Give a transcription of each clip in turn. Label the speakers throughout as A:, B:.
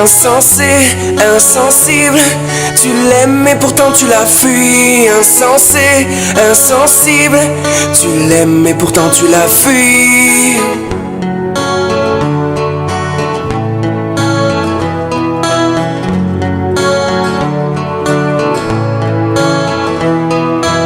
A: insensé, insensible. Tu l'aimes mais pourtant tu la fuis. Insensé, insensible. Tu l'aimes mais pourtant tu la fuis.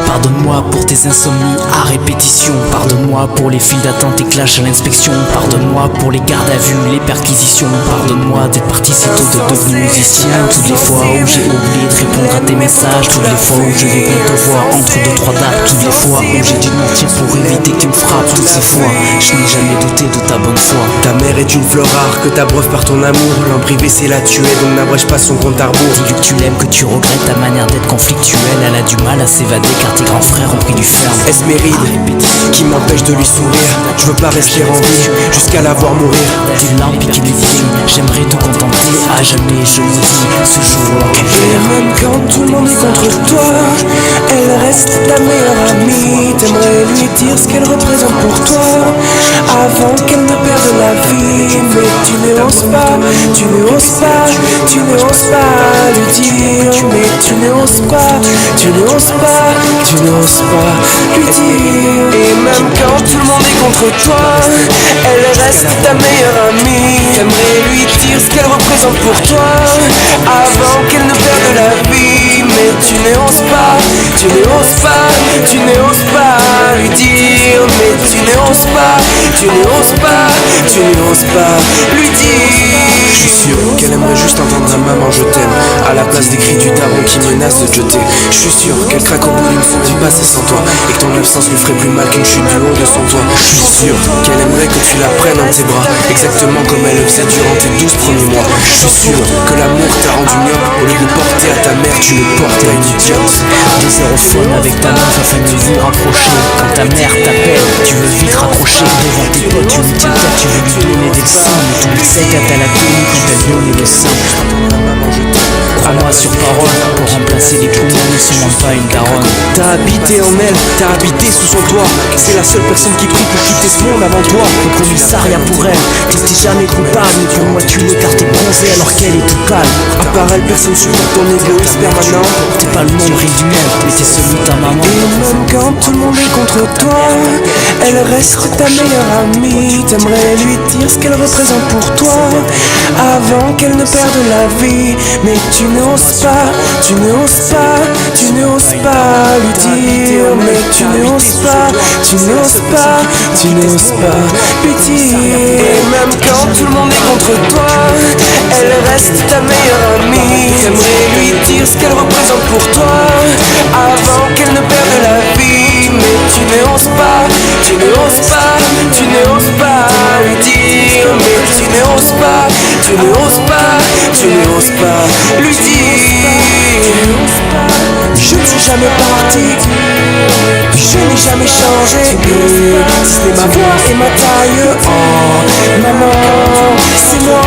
B: Pardonne-moi pour tes insomnies à répétition. Pardonne-moi pour les files d'attente et clashs à l'inspection. Pardonne-moi pour les gardes à vue, les perquisitions. Pardonne-moi d'être parti si tôt, de devenir musicien. Toutes les fois où j'ai oublié de répondre à tes messages. Toutes les fois où je vais bien te voir entre deux, trois dates. Toutes les fois où j'ai dû mentir pour éviter que tu me frappes. Toutes ces fois, je n'ai jamais douté de ta bonne foi.
A: Ta mère est une fleur rare que t'abreuves par ton amour. L'en privé c'est la tuer, donc n'abrège pas son compte à rebours.
B: Dis-lui que tu l'aimes, que tu regrettes ta manière d'être conflictuelle. Elle a du mal à s'évader car tes grands frères ont pris du ferme.
A: Esméride qui m'empêche de lui sourire. Je veux pas rester en vie jusqu'à la voir mourir.
B: Tes larmes piquent les filles, j'aimerais te contempler à jamais. Je me dis ce jour-là quel
A: Et
B: faire.
A: même quand tout le monde est contre toi, elle reste ta meilleure amie. T'aimerais lui dire ce qu'elle représente pour toi avant qu'elle ne perde la vie. Mais tu n'oses pas, tu n'oses pas, tu n'oses pas lui dire. Mais tu n'oses pas, tu n'oses pas, tu n'oses pas lui dire. Et même quand tout le monde est contre toi, elle reste ta meilleure amie. T'aimerais lui dire ce qu'elle représente pour toi avant qu'elle ne perde la vie. Mais tu n'oses pas, tu n'oses pas, tu n'oses pas lui dire. Mais tu n'oses pas, tu n'oses pas, tu n'oses pas lui dire. Je suis sûr qu'elle aimerait juste entendre un maman je t'aime à la place des cris du daron qui menace de te jeter. Je suis sûr qu'elle craque au bout d'une semaine passée sans toi et que ton absence lui ferait plus mal qu'une chute du haut de son toit. Je suis sûr qu'elle aimerait que tu la prennes dans tes bras exactement comme elle le faisait durant tes 12 premiers mois. Je suis sûr que l'amour t'a rendu myope. Au lieu de le porter à ta mère, tu le portes à une idiote.
B: Des aérophones avec ta meuf afin de vous rapprocher. Quand ta mère t'appelle, tu veux vite raccrocher. Devant tes potes, tu lui tiens tête, tu veux lui donner des leçons. Mais tout le sec à ta laténie quand elle vient le sang. Crois-moi sur parole, pour remplacer les poumons ne se ment pas une daronne.
A: T'as habité en elle, t'as habité sous son toit. C'est la seule personne qui prie pour quitter ce monde avant toi.
B: Le commissariat pour elle, t'étais jamais coupable. Mais pour moi tu l'es car t'es bronzé alors qu'elle est tout calme.
A: À part elle, personne supporte ton égoïsme permanent.
B: T'es pas le nombril du monde, mais t'es celui de ta maman.
A: Et même quand tout le monde est contre toi, elle reste ta meilleure amie. T'aimerais lui dire ce qu'elle représente pour toi avant qu'elle ne perde la vie. Mais tu n'oses pas, tu n'oses pas, tu n'oses pas lui dire. Mais tu n'oses pas, tu n'oses pas, tu n'oses pas lui dire. Et même quand tout le monde est contre toi, elle reste ta meilleure amie. T'aimerais lui dire ce qu'elle représente pour toi avant qu'elle ne perde la vie. Mais tu n'oses pas, tu n'oses pas, tu n'oses pas lui dire. Mais tu n'oses pas, tu n'oses pas, tu n'oses pas lui dire. Je ne suis jamais parti, je n'ai jamais changé. Si ce n'est ma voix et ma taille, oh maman, c'est moi.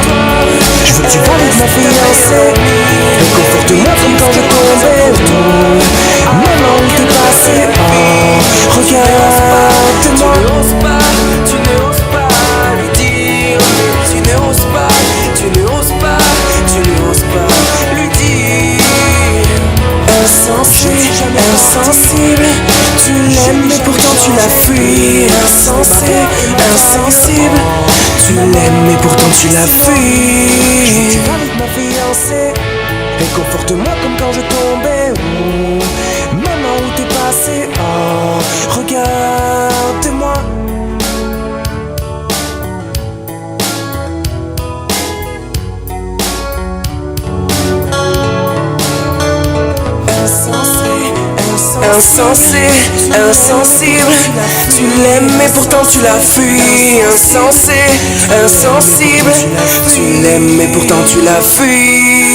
A: Je veux que tu valides ma fiancée. Réconforte-moi comme quand je tombais. Maman, où t'es passé? Oh, regarde-moi. Tu n'oses pas lui dire. Tu n'oses pas, tu n'oses pas, tu n'oses pas lui dire. Insensé, insensible. Tu l'aimes mais pourtant tu la fuis. Insensé, insensible. Tu l'aimes mais pourtant tu la fuis. Tu valides ma fiancée. Réconforte-moi comme quand je tombais. Oh, maman, où t'es passé? Oh, regarde-moi. Insensé, insensible. Tu l'aimes mais pourtant tu la fuis. Insensé, insensible. Tu l'aimes mais pourtant tu la fuis.